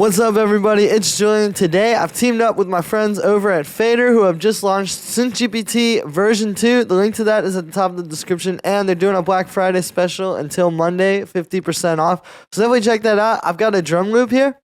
What's up, everybody? It's Julian. Today, I've teamed up with my friends over at Fader who have just launched SynthGPT version 2. The link to that is at the top of the description, and they're doing a Black Friday special until Monday, 50% off. So definitely check that out. I've got a drum loop here,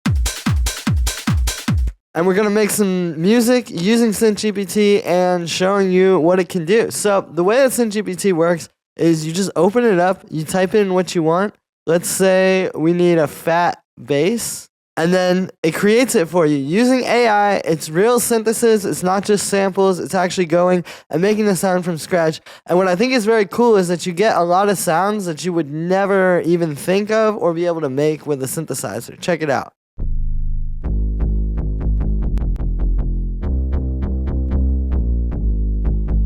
and we're going to make some music using SynthGPT and showing you what it can do. So the way that SynthGPT works is you just open it up, you type in what you want. Let's say we need a fat bass. And then it creates it for you using AI. It's real synthesis. It's not just samples. It's actually going and making the sound from scratch. And what I think is very cool is that you get a lot of sounds that you would never even think of or be able to make with a synthesizer. Check it out.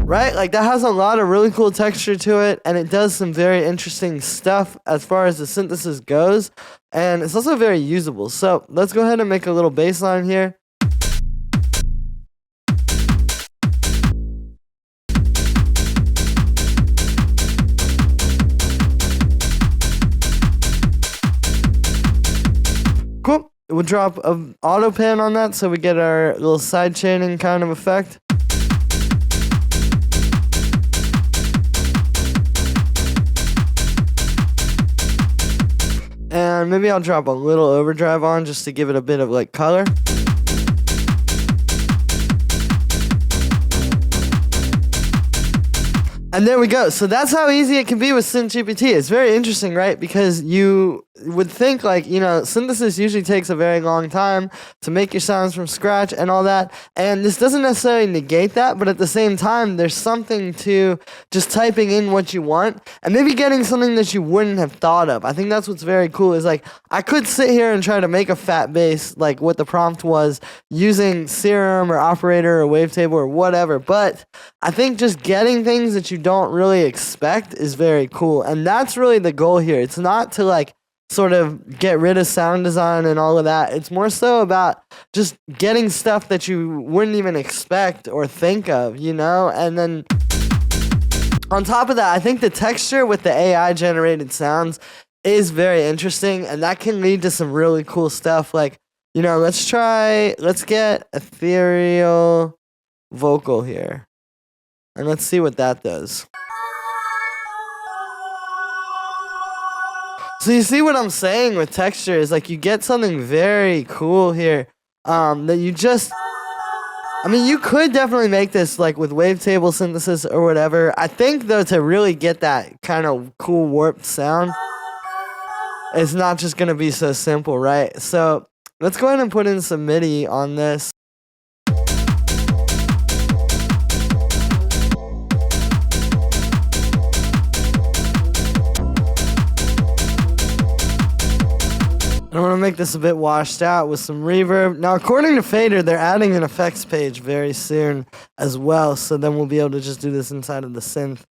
Right? Like, that has a lot of really cool texture to it, and it does some very interesting stuff as far as the synthesis goes, and it's also very usable. So let's go ahead and make a little bass line here. Cool. We'll drop an auto pan on that so we get our little side chaining kind of effect. And maybe I'll drop a little overdrive on just to give it a bit of like color. And there we go. So that's how easy it can be with SynthGPT. It's very interesting, right? Because you would think, like, you know, synthesis usually takes a very long time to make your sounds from scratch and all that. And this doesn't necessarily negate that, but at the same time, there's something to just typing in what you want and maybe getting something that you wouldn't have thought of. I think that's what's very cool is, like, I could sit here and try to make a fat bass, like what the prompt was, using Serum or Operator or Wavetable or whatever. But I think just getting things that you don't really expect is very cool. And that's really the goal here. It's not to, like, sort of get rid of sound design and all of that. It's more so about just getting stuff that you wouldn't even expect or think of, you know? And then on top of that, I think the texture with the AI generated sounds is very interesting, and that can lead to some really cool stuff. Like, you know, let's get ethereal vocal here, and let's see what that does. So you see what I'm saying with texture is, like, you get something very cool here that you just, I mean, you could definitely make this like with wavetable synthesis or whatever. I think though, to really get that kind of cool warped sound, it's not just going to be so simple, right? So let's go ahead and put in some MIDI on this. I want to make this a bit washed out with some reverb. Now, according to Fader, they're adding an effects page very soon as well, so then we'll be able to just do this inside of the synth.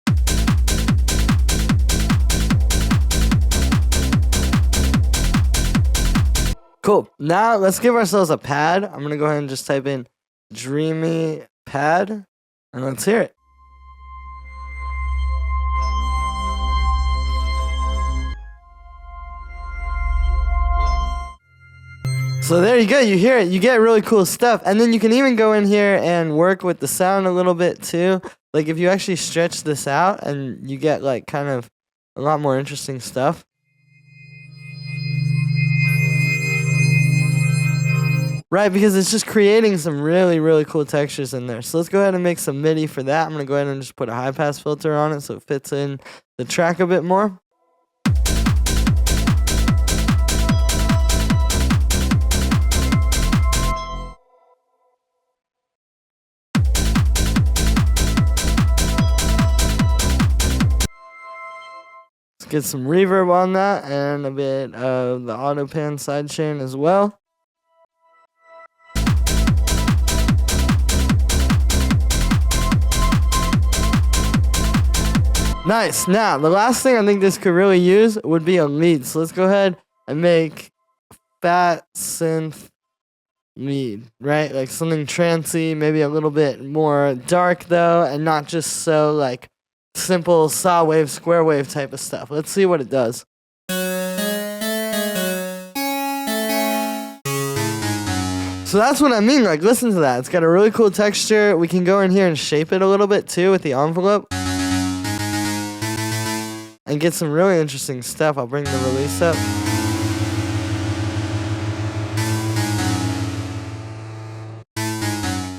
Cool. Now, let's give ourselves a pad. I'm going to go ahead and just type in dreamy pad, and let's hear it. So there you go, you hear it, you get really cool stuff. And then you can even go in here and work with the sound a little bit too. Like, if you actually stretch this out, and you get like kind of a lot more interesting stuff. Right, because it's just creating some really, really cool textures in there. So let's go ahead and make some MIDI for that. I'm going to go ahead and just put a high pass filter on it so it fits in the track a bit more. Get some reverb on that and a bit of the auto pan sidechain as well. Nice. Now, the last thing I think this could really use would be a lead. So let's go ahead and make fat synth lead, right? Like something trancey, maybe a little bit more dark though, and not just so like simple saw wave, square wave type of stuff. Let's see what it does. So that's what I mean. Like, listen to that. It's got a really cool texture. We can go in here and shape it a little bit too with the envelope. And get some really interesting stuff. I'll bring the release up.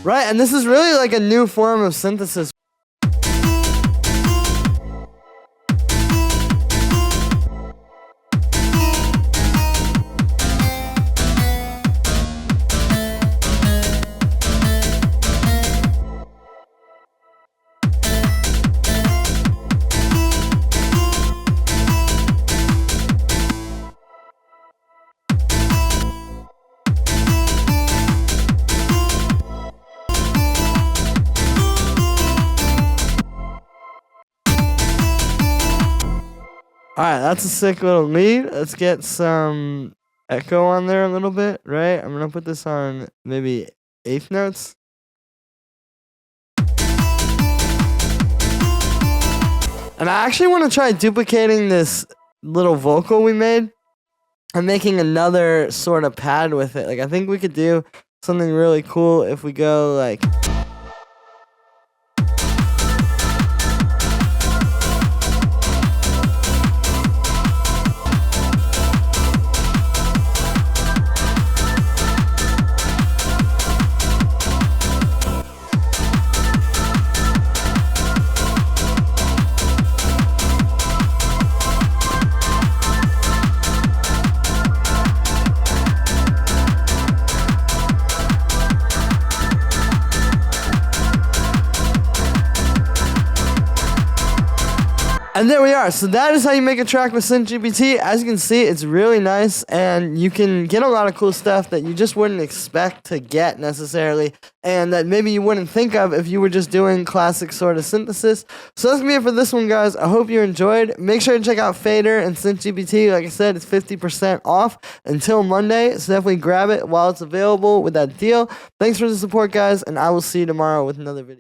Right, and this is really like a new form of synthesis. Alright, that's a sick little lead. Let's get some echo on there a little bit, right? I'm gonna put this on maybe eighth notes. And I actually want to try duplicating this little vocal we made and making another sort of pad with it. Like, I think we could do something really cool if we go like... And there we are. So that is how you make a track with SynthGPT. As you can see, it's really nice, and you can get a lot of cool stuff that you just wouldn't expect to get necessarily, and that maybe you wouldn't think of if you were just doing classic sort of synthesis. So that's gonna be it for this one, guys. I hope you enjoyed. Make sure to check out Fader and SynthGPT. Like I said, it's 50% off until Monday, so definitely grab it while it's available with that deal. Thanks for the support, guys, and I will see you tomorrow with another video.